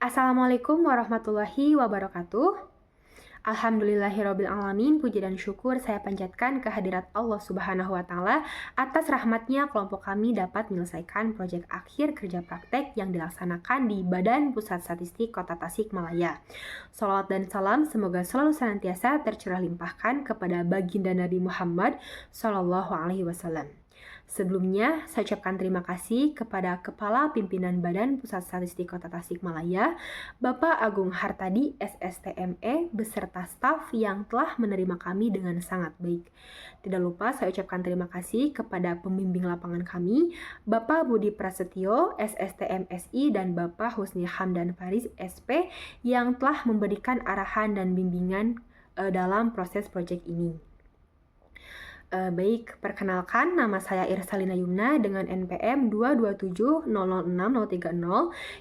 Assalamualaikum warahmatullahi wabarakatuh. Alhamdulillahirabbil alamin, puji dan syukur saya panjatkan kehadirat Allah Subhanahu wa taala atas rahmatnya kelompok kami dapat menyelesaikan proyek akhir kerja praktek yang dilaksanakan di Badan Pusat Statistik Kota Tasikmalaya. Salawat dan salam semoga selalu senantiasa tercurah limpahkan kepada baginda Nabi Muhammad Shallallahu alaihi wasallam. Sebelumnya, saya ucapkan terima kasih kepada Kepala Pimpinan Badan Pusat Statistik Kota Tasikmalaya, Bapak Agung Hartadi, SSTME, beserta staf yang telah menerima kami dengan sangat baik. Tidak lupa saya ucapkan terima kasih kepada pembimbing lapangan kami, Bapak Budi Prasetyo, SSTMSI, dan Bapak Husni Hamdan Faris, SP, yang telah memberikan arahan dan bimbingan dalam proses proyek ini. Baik, perkenalkan nama saya Irsalina Yumna dengan NPM 227006030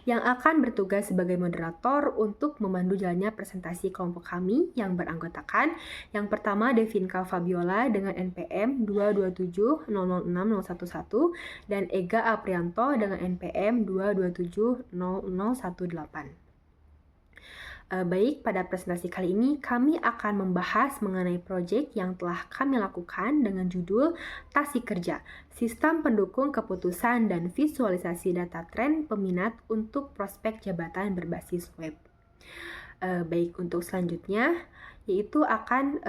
yang akan bertugas sebagai moderator untuk memandu jalannya presentasi kelompok kami yang beranggotakan yang pertama Devinka Fabiola dengan NPM 227006011 dan Ega Aprianto dengan NPM 2270018. Baik, pada presentasi kali ini kami akan membahas mengenai proyek yang telah kami lakukan dengan judul Tasik Kerja, Sistem Pendukung Keputusan dan Visualisasi Data Tren Peminat untuk Prospek Jabatan Berbasis Web. Baik, untuk selanjutnya yaitu akan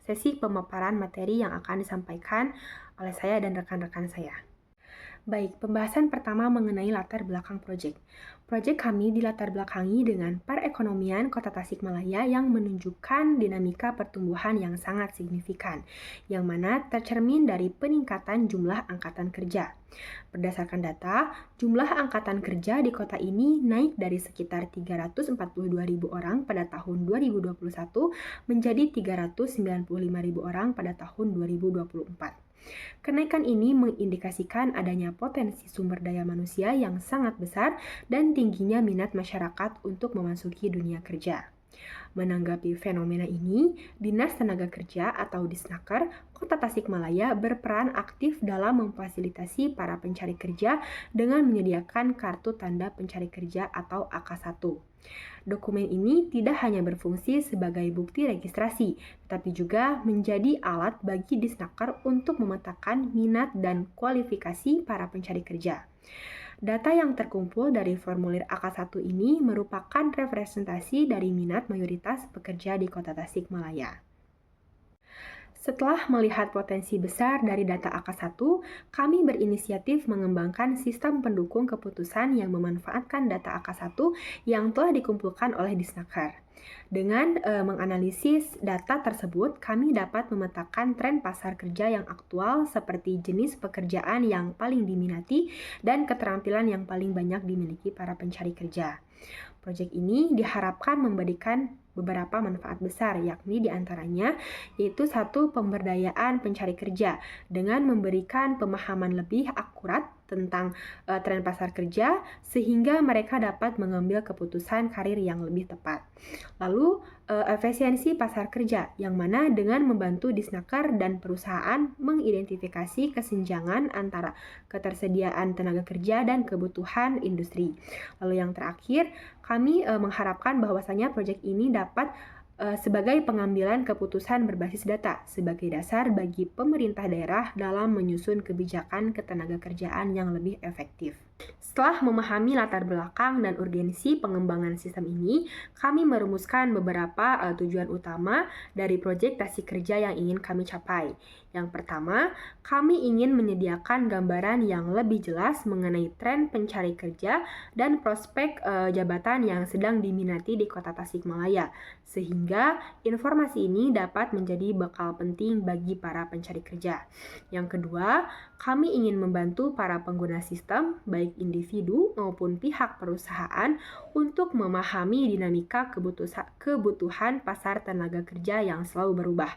sesi pemaparan materi yang akan disampaikan oleh saya dan rekan-rekan saya. Baik, pembahasan pertama mengenai latar belakang proyek. Proyek kami dilatar belakangi dengan perekonomian Kota Tasikmalaya yang menunjukkan dinamika pertumbuhan yang sangat signifikan, yang mana tercermin dari peningkatan jumlah angkatan kerja. Berdasarkan data, jumlah angkatan kerja di kota ini naik dari sekitar 342.000 orang pada tahun 2021 menjadi 395.000 orang pada tahun 2024. Kenaikan ini mengindikasikan adanya potensi sumber daya manusia yang sangat besar dan tingginya minat masyarakat untuk memasuki dunia kerja. Menanggapi fenomena ini, Dinas Tenaga Kerja atau Disnaker Kota Tasikmalaya berperan aktif dalam memfasilitasi para pencari kerja dengan menyediakan kartu tanda pencari kerja atau AK1. Dokumen ini tidak hanya berfungsi sebagai bukti registrasi, tetapi juga menjadi alat bagi Disnaker untuk memetakan minat dan kualifikasi para pencari kerja. Data yang terkumpul dari formulir AK1 ini merupakan representasi dari minat mayoritas pekerja di Kota Tasikmalaya. Setelah melihat potensi besar dari data AK1, kami berinisiatif mengembangkan sistem pendukung keputusan yang memanfaatkan data AK1 yang telah dikumpulkan oleh Disnaker. Dengan menganalisis data tersebut, kami dapat memetakan tren pasar kerja yang aktual seperti jenis pekerjaan yang paling diminati dan keterampilan yang paling banyak dimiliki para pencari kerja. Proyek ini diharapkan memberikan beberapa manfaat besar, yakni diantaranya yaitu satu, pemberdayaan pencari kerja dengan memberikan pemahaman lebih akurat tentang tren pasar kerja sehingga mereka dapat mengambil keputusan karir yang lebih tepat. Lalu efisiensi pasar kerja yang mana dengan membantu Disnaker dan perusahaan mengidentifikasi kesenjangan antara ketersediaan tenaga kerja dan kebutuhan industri. Lalu yang terakhir, kami mengharapkan bahwasanya proyek ini dapat sebagai pengambilan keputusan berbasis data sebagai dasar bagi pemerintah daerah dalam menyusun kebijakan ketenagakerjaan yang lebih efektif. Setelah memahami latar belakang dan urgensi pengembangan sistem ini, kami merumuskan beberapa tujuan utama dari proyek Tasik Kerja yang ingin kami capai. Yang pertama, kami ingin menyediakan gambaran yang lebih jelas mengenai tren pencari kerja dan prospek jabatan yang sedang diminati di Kota Tasikmalaya, sehingga informasi ini dapat menjadi bekal penting bagi para pencari kerja. Yang kedua, kami ingin membantu para pengguna sistem, baik individu maupun pihak perusahaan, untuk memahami dinamika kebutuhan pasar tenaga kerja yang selalu berubah,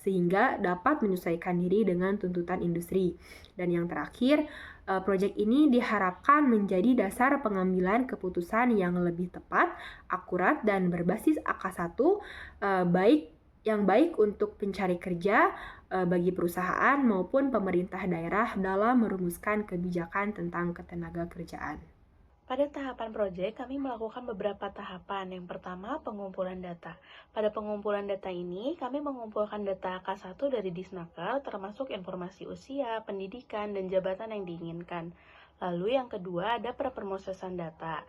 sehingga dapat menyesuaikan diri dengan tuntutan industri. Dan yang terakhir, proyek ini diharapkan menjadi dasar pengambilan keputusan yang lebih tepat, akurat, dan berbasis AK1, baik untuk pencari kerja, bagi perusahaan maupun pemerintah daerah dalam merumuskan kebijakan tentang ketenaga kerjaan. Pada tahapan proyek, kami melakukan beberapa tahapan. Yang pertama, pengumpulan data. Pada pengumpulan data ini, kami mengumpulkan data K1 dari Disnaker, termasuk informasi usia, pendidikan, dan jabatan yang diinginkan. Lalu yang kedua, ada preprosesan data.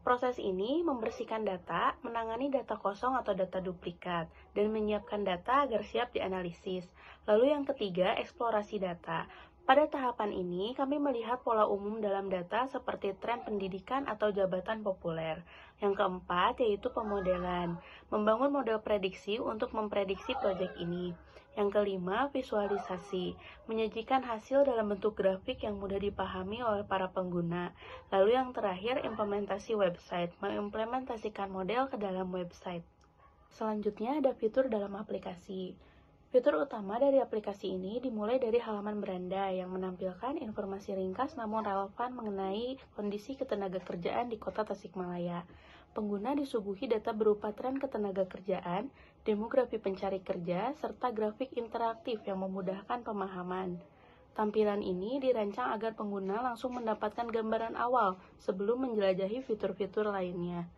Proses ini membersihkan data, menangani data kosong atau data duplikat, dan menyiapkan data agar siap dianalisis. Lalu yang ketiga, eksplorasi data. Pada tahapan ini, kami melihat pola umum dalam data seperti tren pendidikan atau jabatan populer. Yang keempat, yaitu pemodelan. Membangun model prediksi untuk memprediksi proyek ini. Yang kelima, visualisasi. Menyajikan hasil dalam bentuk grafik yang mudah dipahami oleh para pengguna. Lalu yang terakhir, implementasi website. Mengimplementasikan model ke dalam website. Selanjutnya ada fitur dalam aplikasi. Fitur utama dari aplikasi ini dimulai dari halaman beranda yang menampilkan informasi ringkas namun relevan mengenai kondisi ketenagakerjaan di Kota Tasikmalaya. Pengguna disuguhi data berupa tren ketenagakerjaan, demografi pencari kerja, serta grafik interaktif yang memudahkan pemahaman. Tampilan ini dirancang agar pengguna langsung mendapatkan gambaran awal sebelum menjelajahi fitur-fitur lainnya.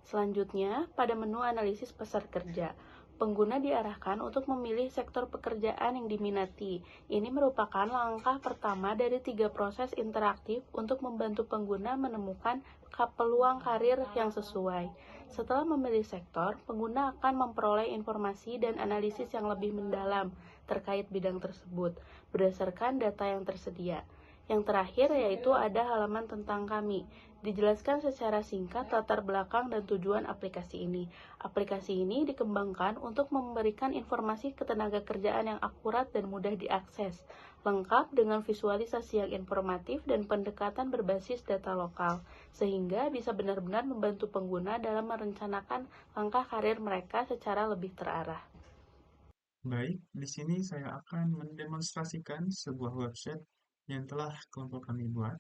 Selanjutnya, pada menu analisis pasar kerja, pengguna diarahkan untuk memilih sektor pekerjaan yang diminati. Ini merupakan langkah pertama dari 3 proses interaktif untuk membantu pengguna menemukan peluang karir yang sesuai. Setelah memilih sektor, pengguna akan memperoleh informasi dan analisis yang lebih mendalam terkait bidang tersebut berdasarkan data yang tersedia. Yang terakhir yaitu ada halaman tentang kami. Dijelaskan secara singkat latar belakang dan tujuan aplikasi ini. Aplikasi ini dikembangkan untuk memberikan informasi ketenagakerjaan yang akurat dan mudah diakses, lengkap dengan visualisasi yang informatif dan pendekatan berbasis data lokal, sehingga bisa benar-benar membantu pengguna dalam merencanakan langkah karir mereka secara lebih terarah. Baik, di sini saya akan mendemonstrasikan sebuah website yang telah kelompok kami buat.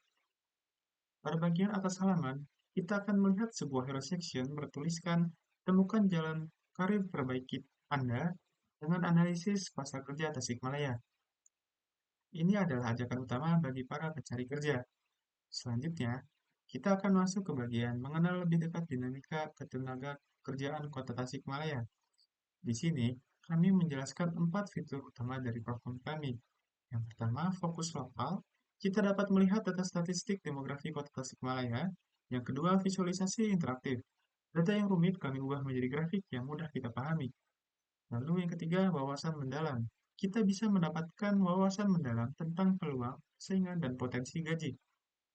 Pada bagian atas halaman, kita akan melihat sebuah hero section bertuliskan temukan jalan karir terbaik Anda dengan analisis pasar kerja Tasikmalaya. Ini adalah ajakan utama bagi para pencari kerja. Selanjutnya, kita akan masuk ke bagian mengenal lebih dekat dinamika ketenaga kerjaan Kota Tasikmalaya. Di sini, kami menjelaskan 4 fitur utama dari platform kami. Yang pertama, fokus lokal. Kita dapat melihat data statistik demografi Kota Tasikmalaya. Yang kedua, visualisasi interaktif. Data yang rumit kami ubah menjadi grafik yang mudah kita pahami. Lalu yang ketiga, wawasan mendalam. Kita bisa mendapatkan wawasan mendalam tentang peluang, saingan, dan potensi gaji.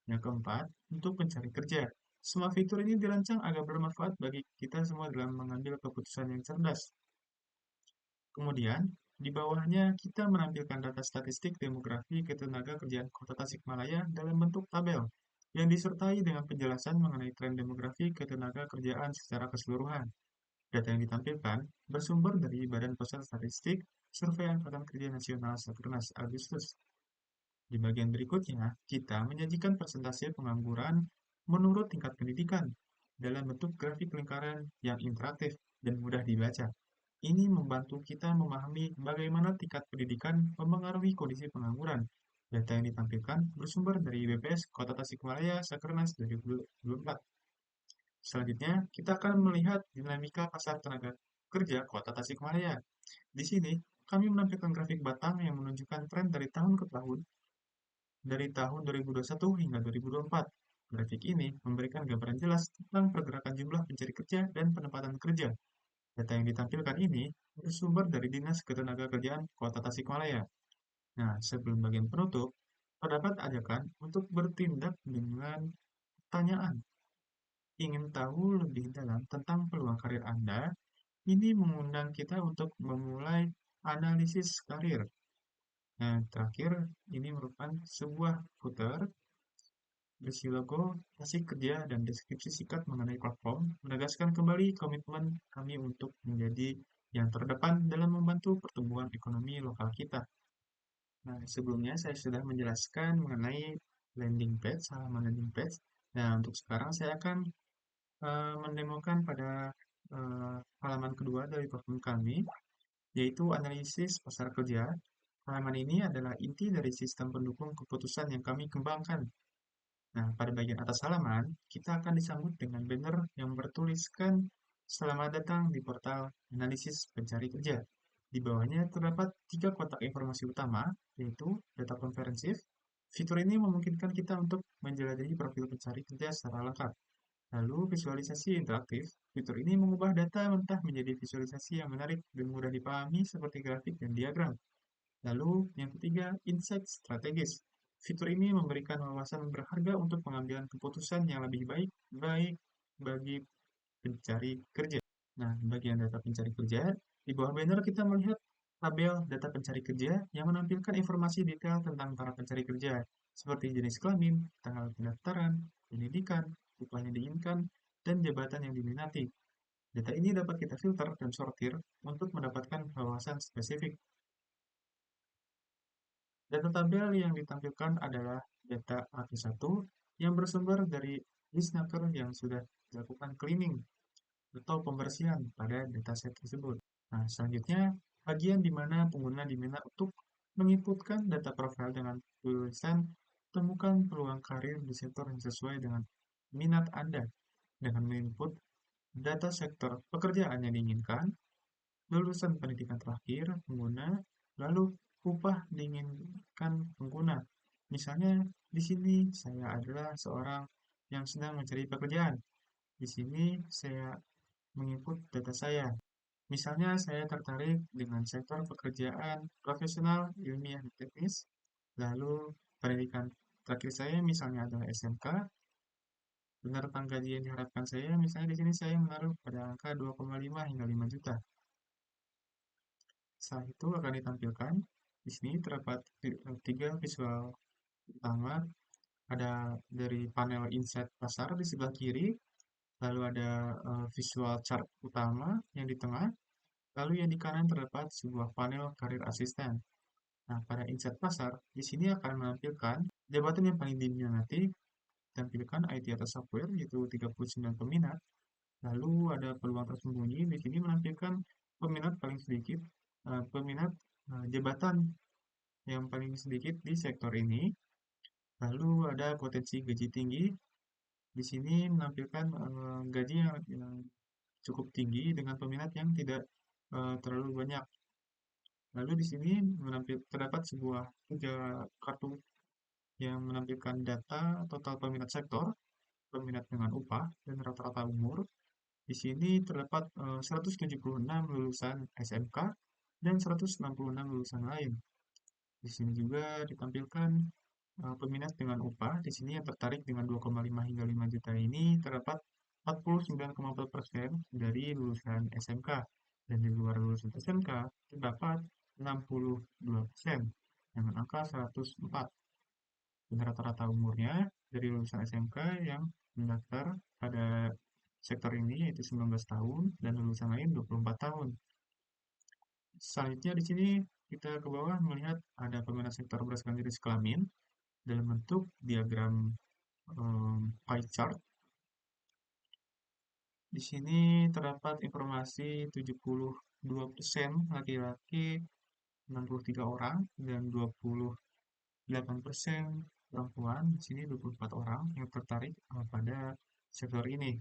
Yang keempat, untuk pencari kerja. Semua fitur ini dirancang agar bermanfaat bagi kita semua dalam mengambil keputusan yang cerdas. Kemudian, di bawahnya kita menampilkan data statistik demografi ketenagakerjaan Kota Tasikmalaya dalam bentuk tabel yang disertai dengan penjelasan mengenai tren demografi ketenagakerjaan secara keseluruhan. Data yang ditampilkan bersumber dari Badan Pusat Statistik Survei Angkatan Kerja Nasional Sakernas Agustus. Di bagian berikutnya, kita menyajikan persentase pengangguran menurut tingkat pendidikan dalam bentuk grafik lingkaran yang interaktif dan mudah dibaca. Ini membantu kita memahami bagaimana tingkat pendidikan mempengaruhi kondisi pengangguran. Data yang ditampilkan bersumber dari BPS Kota Tasikmalaya Sakernas 2024. Selanjutnya, kita akan melihat dinamika pasar tenaga kerja Kota Tasikmalaya. Di sini, kami menampilkan grafik batang yang menunjukkan tren dari tahun ke tahun dari tahun 2021 hingga 2024. Grafik ini memberikan gambaran jelas tentang pergerakan jumlah pencari kerja dan penempatan kerja. Data yang ditampilkan ini bersumber dari Dinas Ketenagakerjaan Kota Tasikmalaya. Nah, sebelum bagian penutup, terdapat ajakan untuk bertindak dengan pertanyaan. Ingin tahu lebih dalam tentang peluang karir Anda? Ini mengundang kita untuk memulai analisis karir. Nah, terakhir, ini merupakan sebuah footer berisi logo, hasil kerja, dan deskripsi singkat mengenai platform, menegaskan kembali komitmen kami untuk menjadi yang terdepan dalam membantu pertumbuhan ekonomi lokal kita. Nah, sebelumnya saya sudah menjelaskan mengenai landing page, halaman landing page. Nah, untuk sekarang saya akan mendemokan pada halaman kedua dari platform kami, yaitu analisis pasar kerja. Halaman ini adalah inti dari sistem pendukung keputusan yang kami kembangkan. Nah, pada bagian atas halaman, kita akan disambut dengan banner yang bertuliskan "Selamat datang di portal analisis pencari kerja". Di bawahnya terdapat 3 kotak informasi utama, yaitu data komprehensif. Fitur ini memungkinkan kita untuk menjelajahi profil pencari kerja secara lengkap. Lalu visualisasi interaktif. Fitur ini mengubah data mentah menjadi visualisasi yang menarik dan mudah dipahami seperti grafik dan diagram. Lalu yang ketiga, insight strategis. Fitur ini memberikan wawasan berharga untuk pengambilan keputusan yang lebih baik baik bagi pencari kerja. Nah, bagian data pencari kerja, di bawah banner kita melihat tabel data pencari kerja yang menampilkan informasi detail tentang para pencari kerja, seperti jenis kelamin, tanggal pendaftaran, pendidikan, upah yang diinginkan, dan jabatan yang diminati. Data ini dapat kita filter dan sortir untuk mendapatkan wawasan spesifik. Data tabel yang ditampilkan adalah data AQ1 yang bersumber dari Disnaker yang sudah dilakukan cleaning atau pembersihan pada dataset tersebut. Nah, selanjutnya, bagian di mana pengguna diminta untuk menginputkan data profil dengan tulisan temukan peluang karir di sektor yang sesuai dengan minat Anda dengan menginput data sektor pekerjaan yang diinginkan, lulusan pendidikan terakhir pengguna, lalu upah diinginkan pengguna. Misalnya, di sini saya adalah seorang yang sedang mencari pekerjaan. Di sini saya menginput data saya. Misalnya saya tertarik dengan sektor pekerjaan profesional, ilmiah, dan teknis. Lalu pendidikan terakhir saya misalnya adalah SMK. Benar tentang gaji yang diharapkan saya, misalnya di sini saya menaruh pada angka 2,5 hingga 5 juta. Setelah itu akan ditampilkan. Di sini terdapat 3 visual utama. Ada dari panel insight pasar di sebelah kiri, lalu ada visual chart utama yang di tengah, lalu yang di kanan terdapat sebuah panel karir asisten. Nah, pada insight pasar, di sini akan menampilkan jabatan yang paling diminati, tampilkan IT atau software, yaitu 39 peminat. Lalu ada peluang tersembunyi, di sini menampilkan peminat paling sedikit, peminat jabatan yang paling sedikit di sektor ini. Lalu ada potensi gaji tinggi, di sini menampilkan gaji yang cukup tinggi dengan peminat yang tidak terlalu banyak. Lalu di sini terdapat sebuah 3 kartu yang menampilkan data total peminat sektor, peminat dengan upah, dan rata-rata umur. Di sini terdapat 176 lulusan SMK dan 166 lulusan lain. Di sini juga ditampilkan peminat dengan upah. Di sini yang tertarik dengan 2,5 hingga 5 juta ini terdapat 49,4% dari lulusan SMK. Dan di luar lulusan SMK terdapat 62% dengan angka 104. Dan rata-rata umurnya dari lulusan SMK yang mendaftar pada sektor ini yaitu 19 tahun dan lulusan lain 24 tahun. Selanjutnya di sini kita ke bawah melihat ada peminat sektor berdasarkan jenis kelamin dalam bentuk diagram pie chart. Di sini terdapat informasi 72% laki-laki, 63 orang, dan 28% perempuan. Di sini 24 orang yang tertarik pada sektor ini.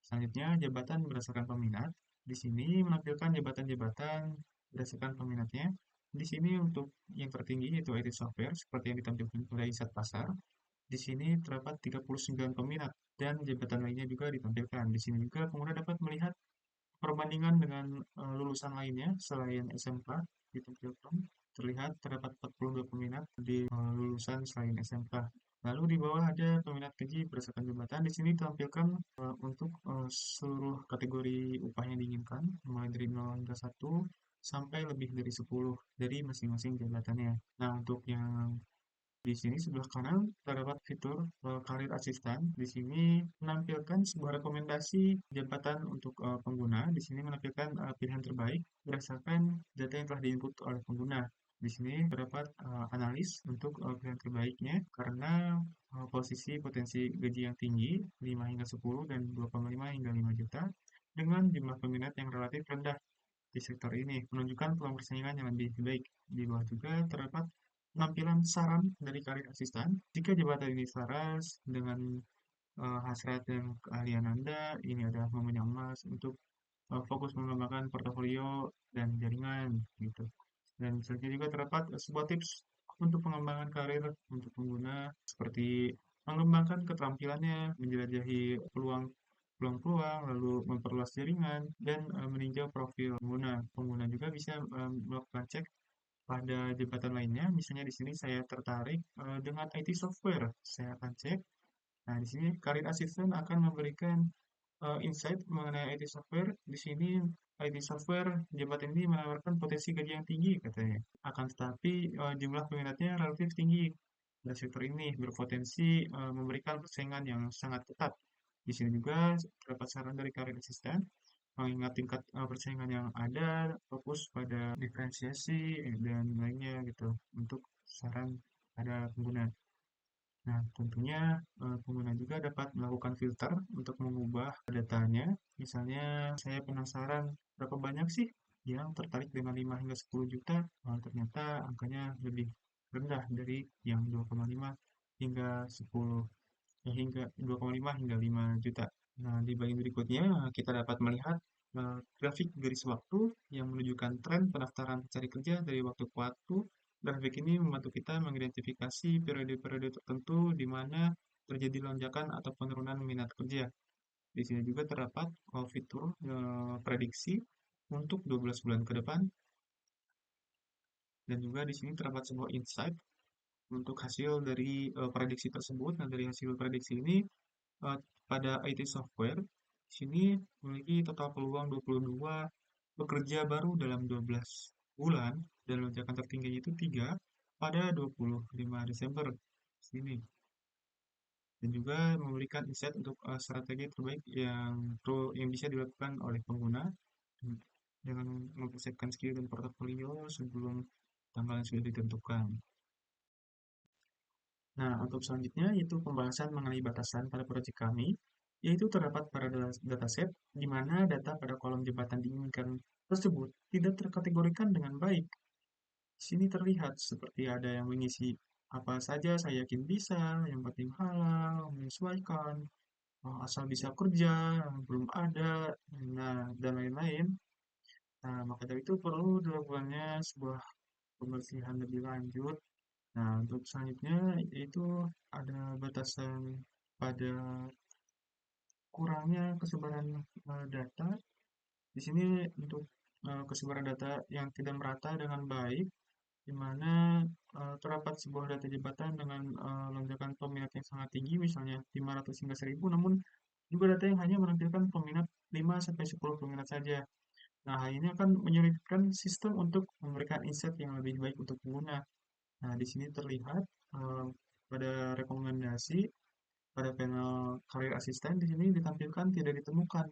Selanjutnya, jabatan berdasarkan peminat. Di sini menampilkan jabatan-jabatan berdasarkan peminatnya. Di sini untuk yang tertinggi yaitu IT software, seperti yang ditampilkan pada insight pasar. Di sini terdapat 39 peminat dan jabatan lainnya juga ditampilkan. Di sini juga pengguna dapat melihat perbandingan dengan lulusan lainnya selain SMK ditampilkan. Terlihat terdapat 42 peminat di lulusan selain SMK. Lalu di bawah ada peminat gaji berdasarkan jabatan. Di sini ditampilkan untuk seluruh kategori upah yang diinginkan, mulai dari 0 hingga 1 sampai lebih dari 10 dari masing-masing jabatannya. Nah, untuk yang di sini sebelah kanan terdapat fitur karir asisten. Di sini menampilkan sebuah rekomendasi jabatan untuk pengguna. Di sini menampilkan pilihan terbaik berdasarkan data yang telah diinput oleh pengguna. Di sini terdapat analis untuk pilihan terbaiknya karena posisi potensi gaji yang tinggi 5 hingga 10 dan 2,5 hingga 5 juta dengan jumlah peminat yang relatif rendah di sektor ini menunjukkan peluang persaingan yang lebih baik. Di bawah juga terdapat penampilan saran dari karir asisten. Jika jabatan ini selaras dengan hasrat dan keahlian Anda, ini adalah momen yang emas untuk fokus mengembangkan portofolio dan jaringan gitu. Dan selanjutnya juga terdapat sebuah tips untuk pengembangan karir untuk pengguna seperti mengembangkan keterampilannya, menjelajahi peluang-peluang, lalu memperluas jaringan dan meninjau profil pengguna. Pengguna juga bisa melakukan cek pada jabatan lainnya. Misalnya di sini saya tertarik dengan IT software. Saya akan cek. Nah, di sini karir asisten akan memberikan insight mengenai IT software. Di sini IT software jabatan ini menawarkan potensi gaji yang tinggi katanya. Akan tetapi jumlah peminatnya relatif tinggi pada sektor ini berpotensi memberikan persaingan yang sangat ketat. Di sini juga terdapat saran dari karir asisten mengingat tingkat persaingan yang ada, fokus pada diferensiasi dan lainnya gitu untuk saran pada pengguna. Nah, tentunya pengguna juga dapat melakukan filter untuk mengubah datanya. Misalnya, saya penasaran berapa banyak sih yang tertarik dengan 5 hingga 10 juta. Ternyata angkanya lebih rendah dari yang 2,5 hingga 10 hingga 2,5 hingga 5 juta. Nah, di bagian berikutnya kita dapat melihat grafik garis waktu yang menunjukkan tren pendaftaran pencari kerja dari waktu ke waktu. Grafik ini membantu kita mengidentifikasi periode-periode tertentu di mana terjadi lonjakan atau penurunan minat kerja. Di sini juga terdapat fitur prediksi untuk 12 bulan ke depan dan juga di sini terdapat sebuah insight untuk hasil dari prediksi tersebut. Nah, dari hasil prediksi ini eh, pada IT software sini memiliki total peluang 22 bekerja baru dalam 12 bulan dan lonjakan tertingginya itu 3 pada 25 Desember sini dan juga memberikan insight untuk strategi terbaik yang bisa dilakukan oleh pengguna dengan mempersiapkan skill dan portofolio sebelum tanggal yang sudah ditentukan. Nah, untuk selanjutnya yaitu pembahasan mengenai batasan pada proyek kami, yaitu terdapat pada dataset di mana data pada kolom jembatan diinginkan tersebut tidak terkategorikan dengan baik. Di sini terlihat seperti ada yang mengisi apa saja saya yakin bisa, yang penting halal, menyesuaikan, asal bisa kerja, belum ada, nah, dan lain-lain. Nah, maka dari itu perlu dilakukannya sebuah pembersihan lebih lanjut. Nah, untuk selanjutnya yaitu ada batasan pada kurangnya kesebaran data. Di sini untuk kesebaran data yang tidak merata dengan baik, di mana terdapat sebuah data jabatan dengan lonjakan peminat yang sangat tinggi, misalnya 500 hingga 1000, namun juga data yang hanya menampilkan peminat 5 sampai 10 peminat saja. Nah, hal ini akan menyulitkan sistem untuk memberikan insight yang lebih baik untuk pengguna. Nah, di sini terlihat eh, pada rekomendasi pada panel karir asisten di sini ditampilkan tidak ditemukan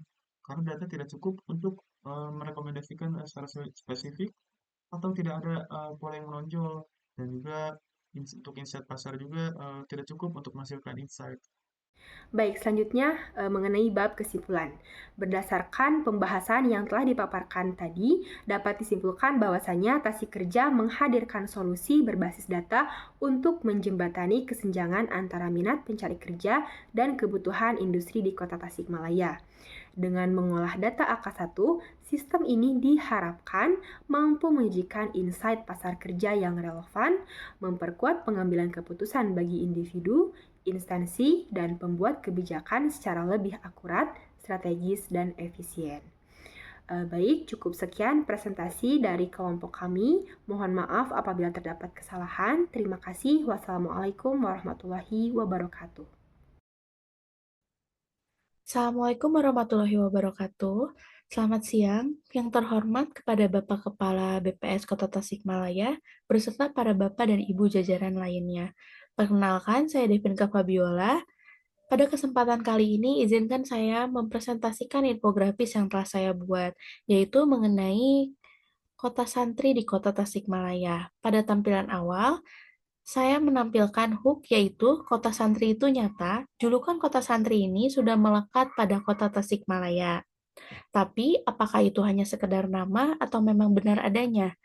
karena data tidak cukup untuk merekomendasikan secara spesifik atau tidak ada pola yang menonjol dan juga untuk insight pasar juga tidak cukup untuk menghasilkan insight. Baik, selanjutnya mengenai bab kesimpulan. Berdasarkan pembahasan yang telah dipaparkan tadi, dapat disimpulkan bahwasanya Tasik Kerja menghadirkan solusi berbasis data untuk menjembatani kesenjangan antara minat pencari kerja dan kebutuhan industri di Kota Tasikmalaya. Dengan mengolah data AK1, sistem ini diharapkan mampu menyajikan insight pasar kerja yang relevan, memperkuat pengambilan keputusan bagi individu, instansi, dan pembuat kebijakan secara lebih akurat, strategis, dan efisien. Baik, cukup sekian presentasi dari kelompok kami. Mohon maaf apabila terdapat kesalahan. Terima kasih. Wassalamualaikum warahmatullahi wabarakatuh. Assalamualaikum warahmatullahi wabarakatuh. Selamat siang, yang terhormat kepada Bapak Kepala BPS Kota Tasikmalaya, beserta para Bapak dan Ibu jajaran lainnya. Perkenalkan, saya Devinka Fabiola. Pada kesempatan kali ini, izinkan saya mempresentasikan infografis yang telah saya buat, yaitu mengenai Kota Santri di Kota Tasikmalaya. Pada tampilan awal, saya menampilkan hook yaitu Kota Santri itu nyata. Julukan Kota Santri ini sudah melekat pada Kota Tasikmalaya. Tapi apakah itu hanya sekedar nama atau memang benar adanya?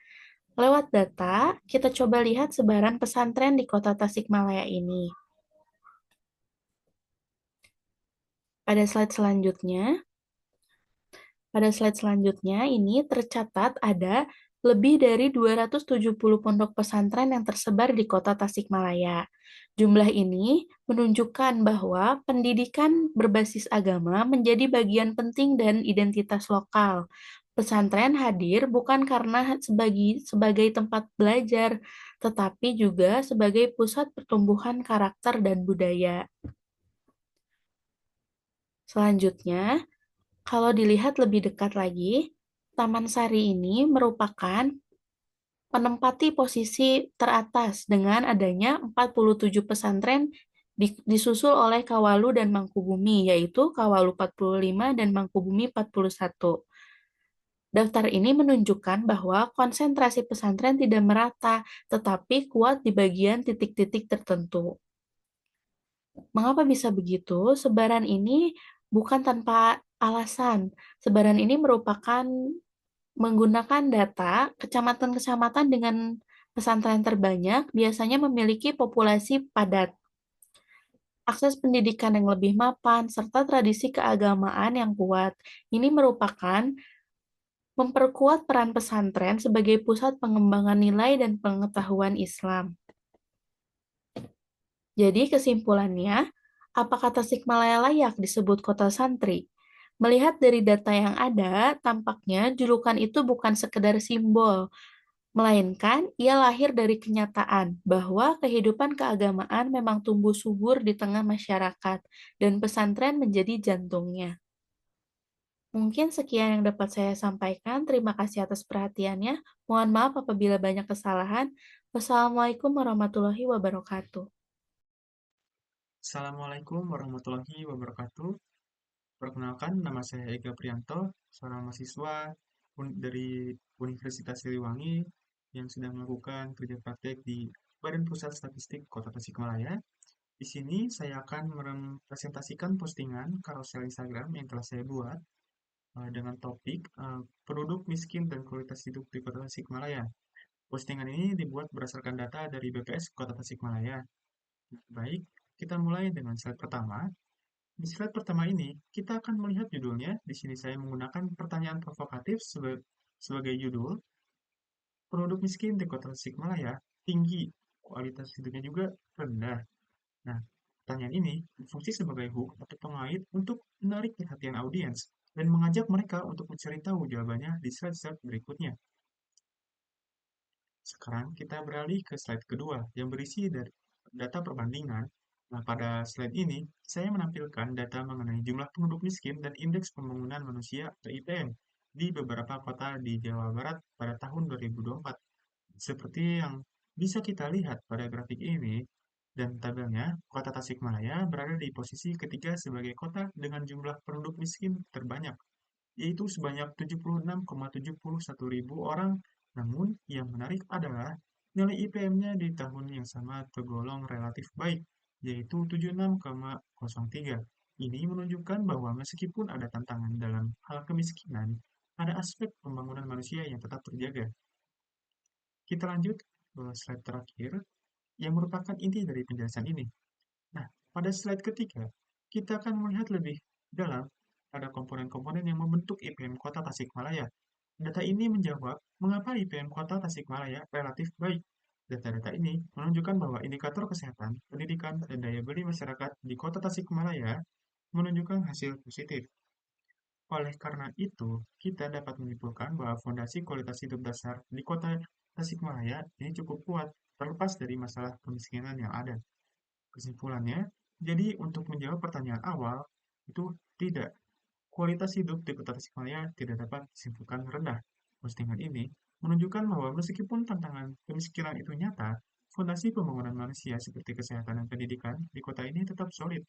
Lewat data, kita coba lihat sebaran pesantren di kota Tasikmalaya ini. Pada slide selanjutnya, ini tercatat ada lebih dari 270 pondok pesantren yang tersebar di kota Tasikmalaya. Jumlah ini menunjukkan bahwa pendidikan berbasis agama menjadi bagian penting dan identitas lokal. Pesantren hadir bukan karena sebagai tempat belajar, tetapi juga sebagai pusat pertumbuhan karakter dan budaya. Selanjutnya, kalau dilihat lebih dekat lagi, Taman Sari ini merupakan menempati posisi teratas dengan adanya 47 pesantren disusul oleh Kawalu dan Mangkubumi, yaitu Kawalu 45 dan Mangkubumi 41. Daftar ini menunjukkan bahwa konsentrasi pesantren tidak merata, tetapi kuat di bagian titik-titik tertentu. Mengapa bisa begitu? Sebaran ini bukan tanpa alasan. Sebaran ini merupakan menggunakan data kecamatan-kecamatan dengan pesantren terbanyak biasanya memiliki populasi padat, akses pendidikan yang lebih mapan, serta tradisi keagamaan yang kuat. Ini merupakan memperkuat peran pesantren sebagai pusat pengembangan nilai dan pengetahuan Islam. Jadi kesimpulannya, apakah Tasikmalaya layak disebut kota santri? Melihat dari data yang ada, tampaknya julukan itu bukan sekedar simbol, melainkan ia lahir dari kenyataan bahwa kehidupan keagamaan memang tumbuh subur di tengah masyarakat, dan pesantren menjadi jantungnya. Mungkin sekian yang dapat saya sampaikan. Terima kasih atas perhatiannya. Mohon maaf apabila banyak kesalahan. Wassalamualaikum warahmatullahi wabarakatuh. Assalamualaikum warahmatullahi wabarakatuh. Perkenalkan, nama saya Ega Prianto, seorang mahasiswa dari Universitas Siliwangi yang sedang melakukan kerja praktek di Badan Pusat Statistik Kota Tasikmalaya. Di sini saya akan merepresentasikan postingan carousel Instagram yang telah saya buat dengan topik penduduk miskin dan kualitas hidup di Kota Tasikmalaya. Postingan ini dibuat berdasarkan data dari BPS Kota Tasikmalaya. Baik, kita mulai dengan slide pertama. Di slide pertama ini, kita akan melihat judulnya. Di sini saya menggunakan pertanyaan provokatif sebagai judul. Penduduk miskin di Kota Tasikmalaya tinggi, kualitas hidupnya juga rendah. Nah, pertanyaan ini berfungsi sebagai hook atau pengait untuk menarik perhatian audiens dan mengajak mereka untuk mencari tahu jawabannya di slide-slide berikutnya. Sekarang kita beralih ke slide kedua yang berisi dari data perbandingan. Nah, pada slide ini, saya menampilkan data mengenai jumlah penduduk miskin dan indeks pembangunan manusia atau IPM di beberapa kota di Jawa Barat pada tahun 2024. Seperti yang bisa kita lihat pada grafik ini dan tabelnya, kota Tasikmalaya berada di posisi ketiga sebagai kota dengan jumlah penduduk miskin terbanyak, yaitu sebanyak 76,71 ribu orang. Namun, yang menarik adalah nilai IPM-nya di tahun yang sama tergolong relatif baik, yaitu 76,03. Ini menunjukkan bahwa meskipun ada tantangan dalam hal kemiskinan, ada aspek pembangunan manusia yang tetap terjaga. Kita lanjut ke slide terakhir, yang merupakan inti dari penjelasan ini. Nah, pada slide ketiga, kita akan melihat lebih dalam pada komponen-komponen yang membentuk IPM Kota Tasikmalaya. Data ini menjawab mengapa IPM Kota Tasikmalaya relatif baik. Data-data ini menunjukkan bahwa indikator kesehatan, pendidikan, dan daya beli masyarakat di Kota Tasikmalaya menunjukkan hasil positif. Oleh karena itu, kita dapat menyimpulkan bahwa fondasi kualitas hidup dasar di Kota Tasikmalaya ini cukup kuat, terlepas dari masalah kemiskinan yang ada. Kesimpulannya, jadi untuk menjawab pertanyaan awal, itu tidak. Kualitas hidup di Kota Tasikmalaya tidak dapat disimpulkan rendah. Postingan ini menunjukkan bahwa meskipun tantangan kemiskinan itu nyata, fondasi pembangunan manusia seperti kesehatan dan pendidikan di kota ini tetap solid.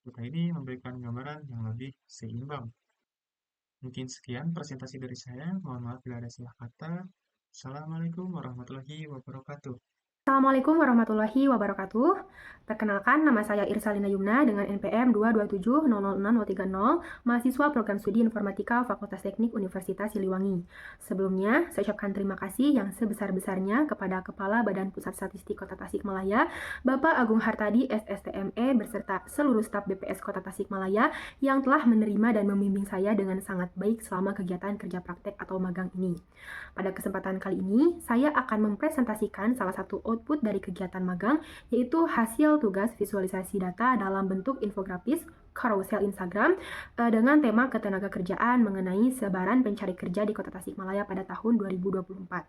Kota ini memberikan gambaran yang lebih seimbang. Mungkin sekian presentasi dari saya. Mohon maaf bila ada salah kata. Assalamualaikum warahmatullahi wabarakatuh. Assalamualaikum warahmatullahi wabarakatuh. Perkenalkan, nama saya Irsalina Yumna dengan NPM 227006030, mahasiswa Program Studi Informatika Fakultas Teknik Universitas Siliwangi. Sebelumnya, saya ucapkan terima kasih yang sebesar-besarnya kepada Kepala Badan Pusat Statistik Kota Tasikmalaya, Bapak Agung Hartadi SSTME beserta seluruh staf BPS Kota Tasikmalaya yang telah menerima dan membimbing saya dengan sangat baik selama kegiatan kerja praktek atau magang ini. Pada kesempatan kali ini, saya akan mempresentasikan salah satu output dari kegiatan magang, yaitu hasil tugas visualisasi data dalam bentuk infografis carousel Instagram dengan tema ketenagakerjaan mengenai sebaran pencari kerja di Kota Tasikmalaya pada tahun 2024.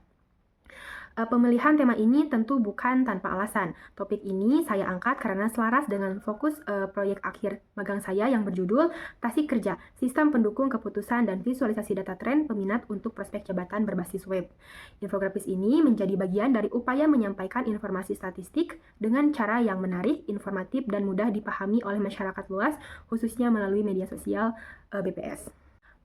Pemilihan tema ini tentu bukan tanpa alasan. Topik ini saya angkat karena selaras dengan fokus proyek akhir magang saya yang berjudul Tasik Kerja, Sistem Pendukung Keputusan dan Visualisasi Data Tren Peminat untuk Prospek Jabatan Berbasis Web. Infografis ini menjadi bagian dari upaya menyampaikan informasi statistik dengan cara yang menarik, informatif, dan mudah dipahami oleh masyarakat luas, khususnya melalui media sosial BPS.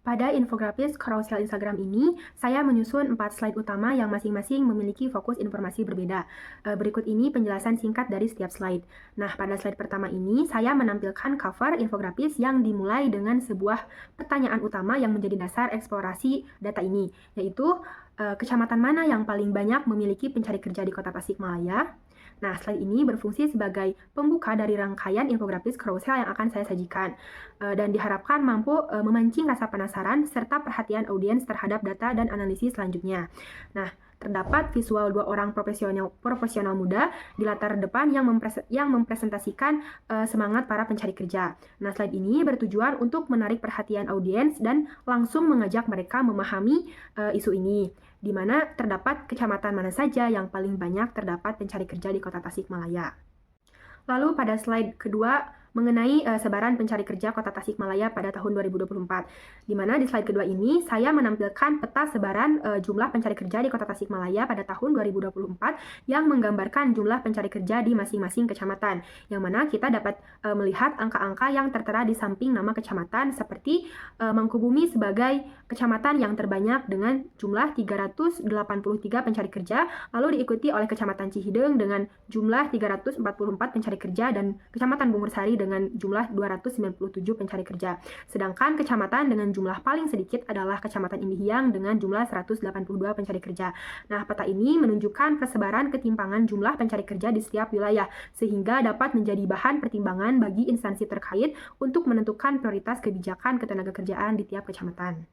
Pada infografis carousel Instagram ini, saya menyusun 4 slide utama yang masing-masing memiliki fokus informasi berbeda. Berikut ini penjelasan singkat dari setiap slide. Nah, pada slide pertama ini, saya menampilkan cover infografis yang dimulai dengan sebuah pertanyaan utama yang menjadi dasar eksplorasi data ini, yaitu kecamatan mana yang paling banyak memiliki pencari kerja di Kota Tasikmalaya. Nah, slide ini berfungsi sebagai pembuka dari rangkaian infografis carousel yang akan saya sajikan dan diharapkan mampu memancing rasa penasaran serta perhatian audiens terhadap data dan analisis selanjutnya. Nah, terdapat visual 2 orang profesional muda di latar depan yang mempresentasikan semangat para pencari kerja. Nah, slide ini bertujuan untuk menarik perhatian audiens dan langsung mengajak mereka memahami isu ini, di mana terdapat kecamatan mana saja yang paling banyak terdapat pencari kerja di Kota Tasikmalaya. Lalu pada slide kedua mengenai sebaran pencari kerja Kota Tasikmalaya pada tahun 2024. Di mana di slide kedua ini saya menampilkan peta sebaran jumlah pencari kerja di Kota Tasikmalaya pada tahun 2024 yang menggambarkan jumlah pencari kerja di masing-masing kecamatan. Yang mana kita dapat melihat angka-angka yang tertera di samping nama kecamatan seperti Mangkubumi sebagai kecamatan yang terbanyak dengan jumlah 383 pencari kerja, lalu diikuti oleh Kecamatan Cihideng dengan jumlah 344 pencari kerja dan Kecamatan Bungursari dengan jumlah 297 pencari kerja. Sedangkan kecamatan dengan jumlah paling sedikit adalah Kecamatan Indihiyang dengan jumlah 182 pencari kerja. Nah, peta ini menunjukkan persebaran ketimpangan jumlah pencari kerja di setiap wilayah, sehingga dapat menjadi bahan pertimbangan bagi instansi terkait untuk menentukan prioritas kebijakan ketenagakerjaan di tiap kecamatan.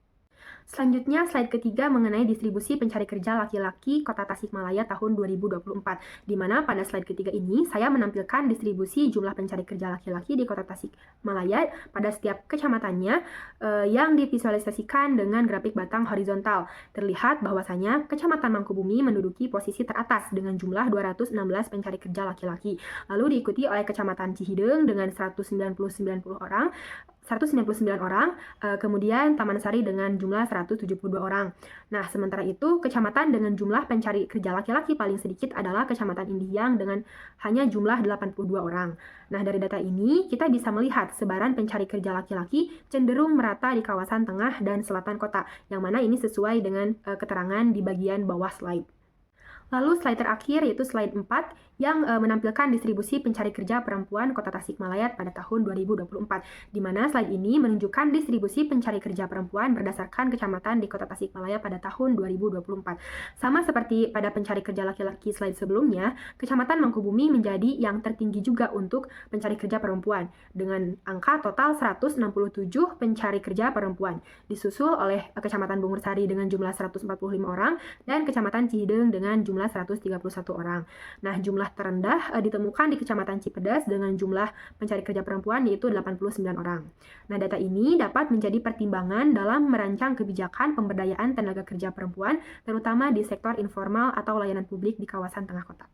Selanjutnya, slide ketiga mengenai distribusi pencari kerja laki-laki Kota Tasikmalaya tahun 2024, di mana pada slide ketiga ini saya menampilkan distribusi jumlah pencari kerja laki-laki di Kota Tasikmalaya pada setiap kecamatannya yang divisualisasikan dengan grafik batang horizontal. Terlihat bahwasanya Kecamatan Mangkubumi menduduki posisi teratas dengan jumlah 216 pencari kerja laki-laki, lalu diikuti oleh Kecamatan Cihideng dengan 199 orang, kemudian Taman Sari dengan jumlah 172 orang. Nah, sementara itu, kecamatan dengan jumlah pencari kerja laki-laki paling sedikit adalah Kecamatan Indihiyang dengan hanya jumlah 82 orang. Nah, dari data ini, kita bisa melihat sebaran pencari kerja laki-laki cenderung merata di kawasan tengah dan selatan kota, yang mana ini sesuai dengan keterangan di bagian bawah slide. Lalu slide terakhir yaitu slide 4 yang menampilkan distribusi pencari kerja perempuan Kota Tasikmalaya pada tahun 2024, di mana slide ini menunjukkan distribusi pencari kerja perempuan berdasarkan kecamatan di Kota Tasikmalaya pada tahun 2024. Sama seperti pada pencari kerja laki-laki slide sebelumnya, Kecamatan Mangkubumi menjadi yang tertinggi juga untuk pencari kerja perempuan, dengan angka total 167 pencari kerja perempuan, disusul oleh Kecamatan Bungursari dengan jumlah 145 orang, dan Kecamatan Cihideng dengan jumlah 131 orang. Nah, jumlah terendah ditemukan di Kecamatan Cipedas dengan jumlah pencari kerja perempuan yaitu 89 orang. Nah, data ini dapat menjadi pertimbangan dalam merancang kebijakan pemberdayaan tenaga kerja perempuan, terutama di sektor informal atau layanan publik di kawasan tengah kota.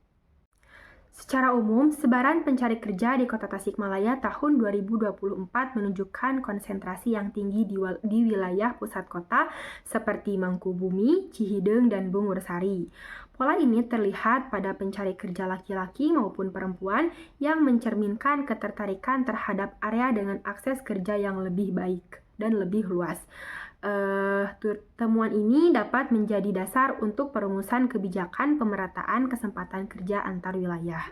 Secara umum, sebaran pencari kerja di Kota Tasikmalaya tahun 2024 menunjukkan konsentrasi yang tinggi di wilayah pusat kota seperti Mangkubumi, Cihideng, dan Bungursari. Pola ini terlihat pada pencari kerja laki-laki maupun perempuan yang mencerminkan ketertarikan terhadap area dengan akses kerja yang lebih baik dan lebih luas. Temuan ini dapat menjadi dasar untuk perumusan kebijakan pemerataan kesempatan kerja antar wilayah.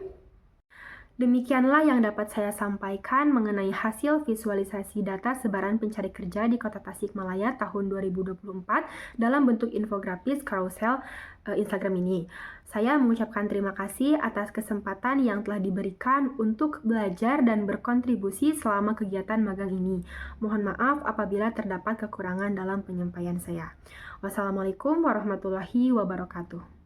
Demikianlah yang dapat saya sampaikan mengenai hasil visualisasi data sebaran pencari kerja di Kota Tasikmalaya tahun 2024 dalam bentuk infografis carousel Instagram ini. Saya mengucapkan terima kasih atas kesempatan yang telah diberikan untuk belajar dan berkontribusi selama kegiatan magang ini. Mohon maaf apabila terdapat kekurangan dalam penyampaian saya. Wassalamualaikum warahmatullahi wabarakatuh.